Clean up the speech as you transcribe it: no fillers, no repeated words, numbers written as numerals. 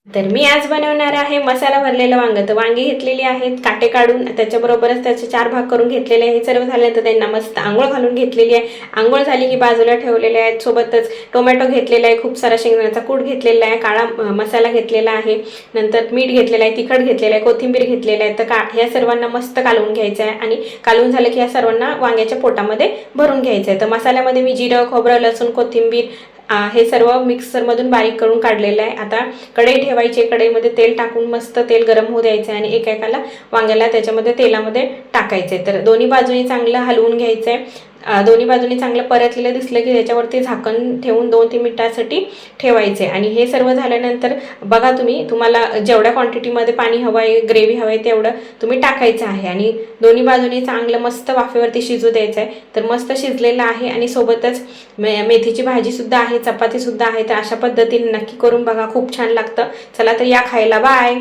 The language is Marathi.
तर मी आज बनवणार आहे मसाला भरलेलं वांगं. तर वांगी घेतलेली आहेत काटे काढून, त्याच्याबरोबरच त्याचे 4 भाग करून घेतलेले आहे. सर्व झाल्यानंतर त्यांना मस्त आंघोळ घालून घेतलेली आहे. आंघोळ झाली की बाजूला ठेवलेले आहेत. सोबतच टोमॅटो घेतलेला आहे, खूप सारा शेंगदाण्याचा कूट घेतलेला आहे, काळा मसाला घेतलेला आहे, नंतर मीठ घेतलेलं आहे, तिखट घेतलेलं आहे, कोथिंबीर घेतलेलं आहे. तर ह्या सर्वांना मस्त कालवून घ्यायचं आहे आणि कालवून झालं की ह्या सर्वांना वांग्याच्या पोटामध्ये भरून घ्यायचं आहे. तर मसाल्यामध्ये मी जिरं, खोबरं, लसूण, कोथिंबीर हे सर्व मिक्सरमधून बारीक करून काढलेलं आहे. आता कढई ठेवायची, कढईमध्ये तेल टाकून मस्त तेल गरम होऊ द्यायचं आहे आणि एकेकाला वांग्याला त्याच्यामध्ये तेलामध्ये टाकायचं आहे. तर दोन्ही बाजूनी चांगलं हलवून घ्यायचं आहे. दोन्ही बाजूनी चांगलं परतलेलं दिसलं की त्याच्यावरती झाकण ठेवून 2-3 मिनिटांसाठी ठेवायचे. आणि हे सर्व झाल्यानंतर बघा तुम्हाला जेवढ्या क्वांटिटीमध्ये पाणी हवं आहे, ग्रेव्ही हवं आहे तेवढं तुम्ही टाकायचं आहे आणि दोन्ही बाजूनी चांगलं मस्त वाफेवरती शिजू द्यायचं आहे. तर मस्त शिजलेलं आहे आणि सोबतच मेथीची भाजीसुद्धा आहे, चपातीसुद्धा आहे. तर अशा पद्धतीने नक्की करून बघा, खूप छान लागतं. चला तर या खायला. बाय.